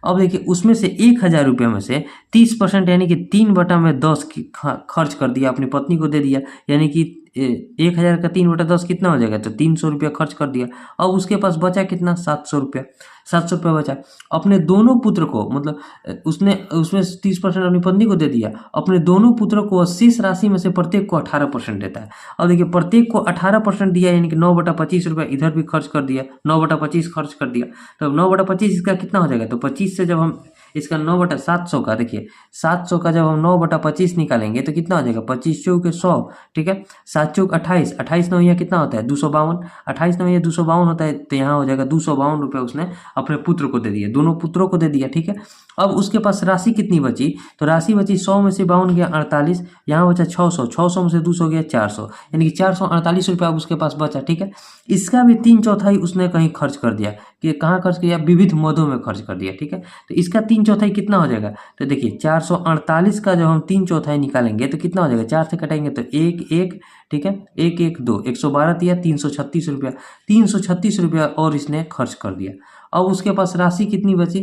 अब देखिए उसमें से 1,000 रुपये में से 30% यानी कि 3/10 की खर्च कर दिया, अपनी पत्नी को दे दिया, यानी कि 1000 का 3/10 कितना हो जाएगा, तो 300 रुपया खर्च कर दिया। अब उसके पास बचा कितना, 700 रुपया, 700 रुपया बचा। अपने दोनों पुत्र को मतलब उसने उसमें 30% अपनी पत्नी को दे दिया, अपने दोनों पुत्रों को शेष राशि में से प्रत्येक को 18% देता है। अब देखिए प्रत्येक को 18% दिया, यानी कि 9/25 रुपया इधर भी खर्च कर दिया, 9/25 खर्च कर दिया। तो 9/25 इसका कितना हो जाएगा, तो 25 से जब हम इसका 9/700 का, देखिए 700 का जब हम 9/25 निकालेंगे तो कितना हो जाएगा, 25 चौके 100, ठीक है, 7 चौक 28, 28 9 कितना होता है, 252, 28 9 252 होता है। तो यहाँ हो जाएगा 252 रुपये उसने अपने पुत्र को दे दिया, दोनों पुत्रों को दे दिया, ठीक है। अब उसके पास राशि कितनी बची, तो राशि बची 100 में से 52 गया 48, यहाँ बचा 600, 600 में से 200 गया 400, यानी कि 448 रुपया अब उसके पास बचा, ठीक है। इसका भी 3/4 उसने कहीं खर्च कर दिया, कि कहाँ खर्च किया, विविध मदों में खर्च कर दिया, ठीक है। तो इसका 3/4 कितना हो जाएगा, तो देखिए 448 का जब हम 3/4 निकालेंगे तो कितना हो जाएगा, 4 से कटेंगे तो 1 1, ठीक है, 1 1 2, 112 दिया, 336 रुपया, 336 रुपया और इसने खर्च कर दिया। अब उसके पास राशि कितनी बची,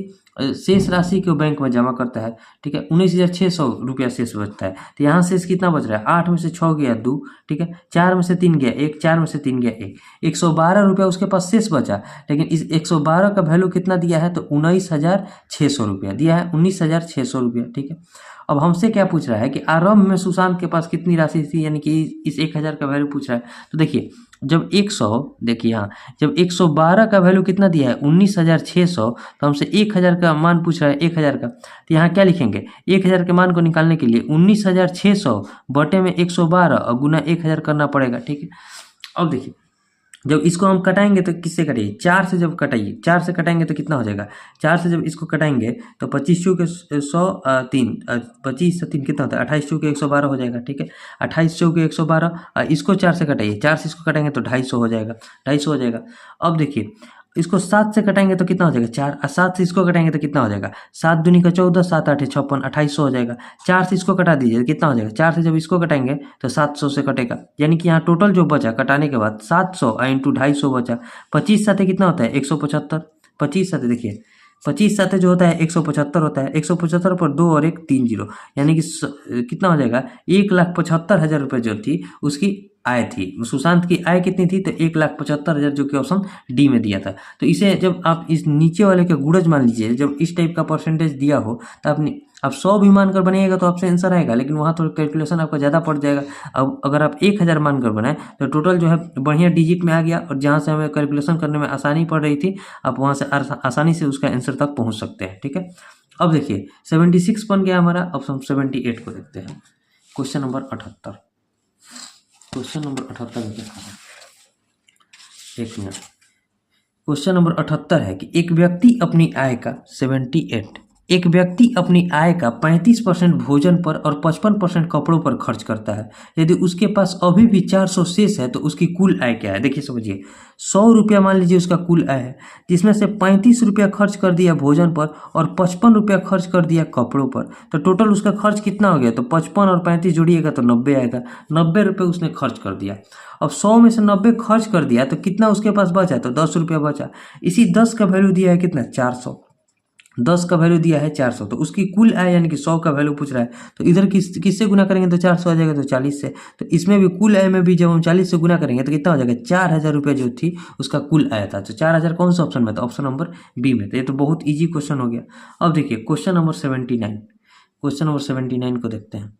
शेष राशि को बैंक में जमा करता है, ठीक है, 19,600 रुपया शेष बचता है। तो यहाँ शेष कितना बच रहा है, 8 में से 6 गया 2, ठीक है, 4 में से 3 गया 1, 4 में से 3 गया 1, 112 रुपया उसके पास शेष बचा। लेकिन इस 112 का वैल्यू कितना दिया है, तो 19,600 रुपया दिया है, 19,600 रुपया, ठीक है। अब हमसे क्या पूछ रहा है कि आरंभ में सुशांत के पास कितनी राशि थी, यानी कि इस 1000 का वैल्यू पूछ रहा है। तो देखिए जब 100, देखिए यहाँ जब 112 का वैल्यू कितना दिया है 19,600, तो हमसे 1000 का मान पूछ रहा है, 1000 का, तो यहाँ क्या लिखेंगे, 1000 के मान को निकालने के लिए 19,600 बटे में 112 और गुना 1000 करना पड़ेगा, ठीक है। अब देखिए जब इसको हम कटाएंगे तो किससे कटाइए, 4 से जब कटाइए, 4 से कटाएंगे तो कितना हो जाएगा, 4 से जब इसको कटाएंगे तो 25 चौके 100, 3, 25 से 3 कितना होता है, 28 चौके 112 हो जाएगा, ठीक है, 28 चौके 112, इसको 4 से कटाइए, 4 से इसको कटाएंगे तो 250 हो जाएगा, 250 हो जाएगा। अब देखिए इसको 7 से कटाएंगे तो कितना हो जाएगा, 4, 7 से इसको कटाएंगे तो कितना हो जाएगा, 7 दूनी का 14, 7 8 56, 2800 हो जाएगा। 4 से इसको कटा दीजिए कितना हो जाएगा, 4 से जब इसको कटाएंगे तो 700 से कटेगा, यानी कि यहाँ टोटल जो बचा कटाने के बाद 700 इंटू 250 बचा। 25 साथे कितना होता है, 175, 25 साथे देखिए 25 साथे जो होता है 175 होता है, 175 पर 2 और 1 3 0, यानी कि कितना हो जाएगा, 1,75,000 रुपये जो थी उसकी आय थी। सुशांत की आय कितनी थी, तो 1,75,000, जो कि ऑप्शन डी में दिया था। तो इसे जब आप इस नीचे वाले का गुणज मान लीजिए, जब इस टाइप का परसेंटेज दिया हो तो आप 100 भी मानकर बनाइएगा तो आपसे आंसर आएगा, लेकिन वहाँ थोड़ा कैलकुलेशन आपका ज़्यादा पड़ जाएगा। अब अगर आप 1000 मानकर बनाए तो टोटल जो है बढ़िया डिजिट में आ गया, और जहाँ से हमें कैलकुलेशन करने में आसानी पड़ रही थी आप वहाँ से आसानी से उसका आंसर तक पहुँच सकते हैं, ठीक है। अब देखिए 76 बन गया हमारा। अब हम 78 को देखते हैं, क्वेश्चन नंबर 78। क्वेश्चन नंबर 78 में क्या है, एक मिनट। क्वेश्चन नंबर 78 है कि एक व्यक्ति अपनी आय का 78, एक व्यक्ति अपनी आय का 35% भोजन पर और 55% कपड़ों पर खर्च करता है। यदि उसके पास अभी भी 400 शेष है तो उसकी कुल आय क्या है। देखिए समझिए, 100 रुपया मान लीजिए उसका कुल आय है, जिसमें से 35 रुपया खर्च कर दिया भोजन पर और 55 रुपया खर्च कर दिया कपड़ों पर। तो टोटल उसका खर्च कितना हो गया, तो 55 और 35 जोड़िएगा तो 90 आएगा। 90 रुपये उसने खर्च कर दिया। अब 100 में से 90 खर्च कर दिया तो कितना उसके पास बचा, तो 10 रुपया बचा। इसी 10 का वैल्यू दिया है कितना, 400, 10 का वैल्यू दिया है 400, तो उसकी कुल आय यानी कि 100 का वैल्यू पूछ रहा है। तो इधर किससे गुना करेंगे तो 400 आ जाएगा, तो 40 से। तो इसमें भी कुल आय में भी जब हम 40 से गुना करेंगे तो कितना हो जाएगा, 4000 रुपये जो थी उसका कुल आय था। तो 4000 कौन सा ऑप्शन में था, ऑप्शन नंबर बी में। तो ये तो बहुत ईजी क्वेश्चन हो गया। अब देखिए क्वेश्चन नंबर 79, क्वेश्चन नंबर 79 को देखते हैं।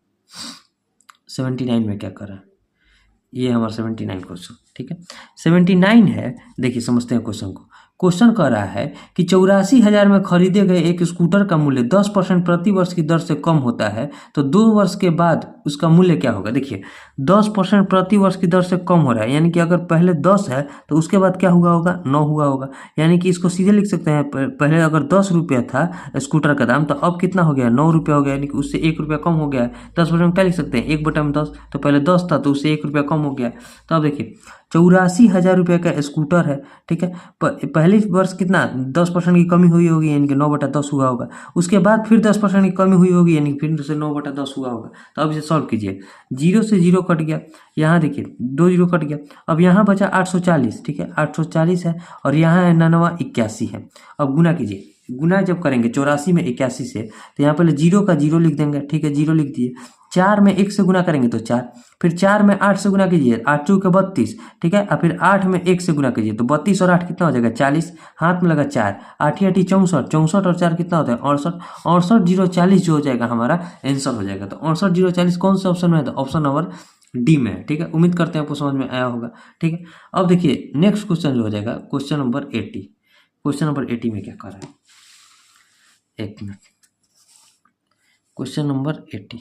79 में क्या कर रहा है, ये हमारा 79 क्वेश्चन, ठीक है। 79 है, देखिए समझते हैं क्वेश्चन को। क्वेश्चन कह रहा है कि 84,000 में खरीदे गए एक स्कूटर का मूल्य 10% प्रति वर्ष की दर से कम होता है, तो 2 वर्ष के बाद उसका मूल्य क्या होगा। देखिए 10% प्रति वर्ष की दर से कम हो रहा है, यानी कि अगर पहले 10 है तो उसके बाद क्या हुआ होगा, 9 हुआ होगा। यानी कि इसको सीधे लिख सकते हैं, पहले अगर 10 रुपया था स्कूटर का दाम, तो अब कितना हो गया, 9 रुपया हो गया, यानी कि उससे 1 रुपया कम हो गया है। 10% क्या लिख सकते हैं, 1/10, तो पहले 10 था तो उससे 1 रुपया कम हो गया। तो अब देखिए 84,000 रुपये का स्कूटर है, ठीक है। पहले वर्ष कितना 10% की कमी हुई होगी, यानी कि 9/10 हुआ होगा। उसके बाद फिर 10% की कमी हुई होगी, यानी कि फिर से 9/10 हुआ होगा। तो अब इसे सॉल्व कीजिए, 0 से 0 कट गया, यहाँ देखिए 2 0 कट गया। अब यहाँ बचा 840, ठीक है, 840 है, और यहाँ है 9981 है। अब गुना कीजिए, गुना जब करेंगे 84 में 81 से, तो यहाँ पहले 0 का 0 लिख देंगे, ठीक है, 0 लिख दिए। 4 में 1 से गुना करेंगे तो 4, फिर 4 में 8 से गुना कीजिए, 8 चौके 32, ठीक है। और फिर 8 में 1 से गुना कीजिए तो 32 और 8 कितना हो जाएगा 40, हाथ में लगा 4, 8 8 64, 64 और 4 कितना होता है 68, 68 0 40 जो हो जाएगा हमारा आंसर हो जाएगा। तो 68 0 40 कौन से ऑप्शन में है, तो ऑप्शन नंबर डी में है, ठीक है। उम्मीद करते हैं आपको समझ में आया होगा, ठीक है। अब देखिए नेक्स्ट क्वेश्चन जो हो जाएगा क्वेश्चन नंबर 80। क्वेश्चन नंबर 80 में क्या कर रहा है, एक मिनट, क्वेश्चन नंबर 80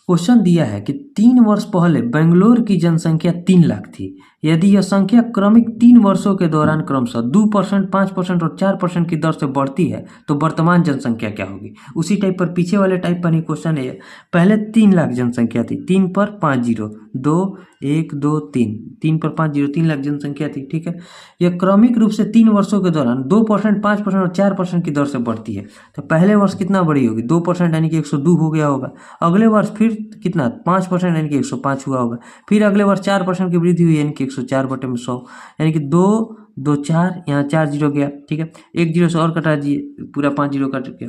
क्वेश्चन दिया है कि 3 वर्ष पहले बेंगलोर की जनसंख्या 3 लाख थी। यदि यह संख्या क्रमिक 3 वर्षों के दौरान क्रमशः 2%, 5% और 4% की दर से बढ़ती है तो वर्तमान जनसंख्या क्या होगी। उसी टाइप पर पीछे वाले टाइप पर ही क्वेश्चन है। पहले 3 लाख जनसंख्या थी, 3 पर 5 जीरो, 2 1 2 3, 3 पर 5 जीरो, 3 लाख जनसंख्या थी, ठीक है। यह क्रमिक रूप से 3 वर्षों के दौरान 2%, 5% और 4% की दर से बढ़ती है। तो पहले वर्ष कितना बढ़ी होगी, 2% यानी कि 102 हो गया होगा। अगले वर्ष फिर कितना 5% यानी कि 105 हुआ होगा। फिर अगले वर्ष 4% की वृद्धि हुई यानी कि 104/100, यानी कि 2 2 4, यहाँ 4 जीरो गया, ठीक है। 1 जीरो से और कटा दीजिए, पूरा 5 जीरो कट गया।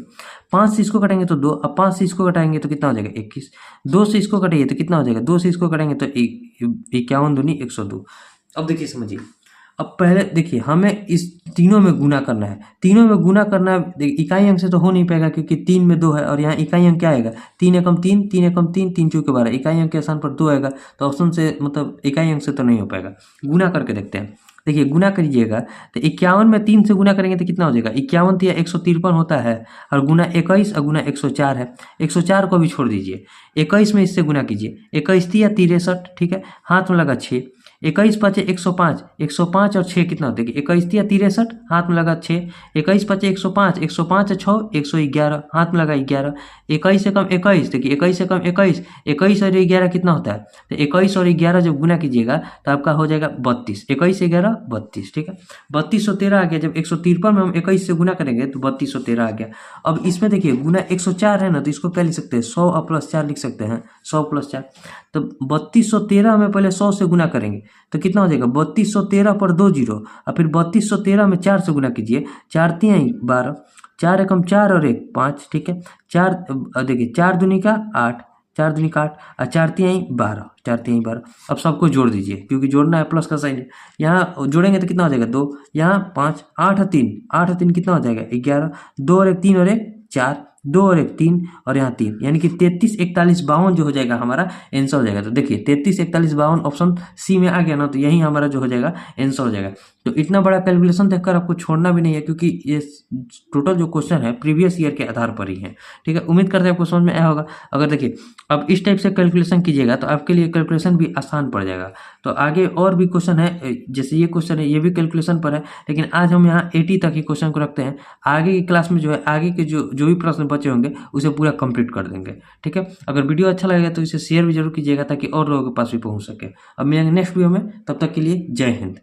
5 से इसको कटेंगे तो 2, अब 5 से इसको कटाएंगे तो कितना हो जाएगा 21, 2 से इसको कटाइए तो कितना हो जाएगा, 2 से इसको कटेंगे तो 51 दूनी 102। अब देखिए समझिए, अब पहले देखिए हमें इस तीनों में गुना करना है, तीनों में गुना करना है। इकाई अंक से तो हो नहीं पाएगा क्योंकि 3 में 2 है और यहाँ इकाई अंक क्या आएगा 3 एकम 3, 3 एकम 3, 3 चौके 12, इकाई अंक के स्थान पर 2 आएगा। तो ऑप्शन से मतलब इकाई अंक से तो नहीं हो पाएगा। गुना करके देखते हैं, देखिए गुना करिएगा तो 51 में 3 से गुना करेंगे तो कितना हो जाएगा 51 तो 153 होता है, और गुना 21 और गुना 104 है। 104 को भी छोड़ दीजिए, 21 में इससे गुना कीजिए, 21 तिया 63, ठीक है। हाथ में लगा 6, 21 5 105, 105 और 6 कितना होता है 21 तिया 63, हाथ में लगा 6, 21 5 105, 105 और 6 111, हाथ में लगा 11, 21 से कम 21, देखिए 21 से कम 21, 21 और 11 कितना होता है, तो 21 और 11 जब गुना कीजिएगा तो आपका हो जाएगा 32, 21 11 32, ठीक है। 3213 आ गया। जब 153 में हम 21 से गुना करेंगे तो 3213 आ गया। अब इसमें देखिए गुना 104 है ना, तो इसको क्या लिख सकते हैं 100 और प्लस 4 लिख सकते हैं, 100 प्लस 4। तो 3213 में पहले 100 से गुना करेंगे तो कितना हो जाएगा 3213 पर 2 जीरो, और फिर 3213 में 4 से गुना कीजिए, 4 3 12, 4 एकम 4 और 1 5, ठीक है। 4 देखिए 4 दूनी का 8, 4 दूनी का 8 और 4 3 12, 4 3 12। अब सबको जोड़ दीजिए क्योंकि जोड़ना है, प्लस का साइन है। यहाँ जोड़ेंगे तो कितना हो जाएगा 2, यहाँ 5, 8 और 3 कितना हो जाएगा 11, 2 और 1 3 और 1 4, 2 और 1 3 और यहाँ 3, यानी कि 33 41 52 जो हो जाएगा हमारा आंसर हो जाएगा। तो देखिए 33 41 52 ऑप्शन सी में आ गया ना, तो यही हमारा जो हो जाएगा आंसर हो जाएगा। तो इतना बड़ा कैलकुलेशन देखकर आपको छोड़ना भी नहीं है क्योंकि ये टोटल जो क्वेश्चन है प्रीवियस ईयर के आधार पर ही है, ठीक है। उम्मीद करते हैं आपको समझ में आया होगा। अगर देखिए अब इस टाइप से कैलकुलेशन कीजिएगा तो आपके लिए कैलकुलेशन भी आसान पड़ जाएगा। तो आगे और भी क्वेश्चन है, जैसे ये क्वेश्चन है ये भी कैलकुलेशन पर है, लेकिन आज हम यहाँ 80 तक ही क्वेश्चन को रखते हैं। आगे की क्लास में जो है आगे के जो भी प्रश्न बचे होंगे उसे पूरा कंप्लीट कर देंगे, ठीक है। अगर वीडियो अच्छा लगेगा तो इसे शेयर भी जरूर कीजिएगा ताकि और लोगों के पास भी पहुँच सके। अब मिलेंगे नेक्स्ट वीडियो में, तब तक के लिए जय हिंद।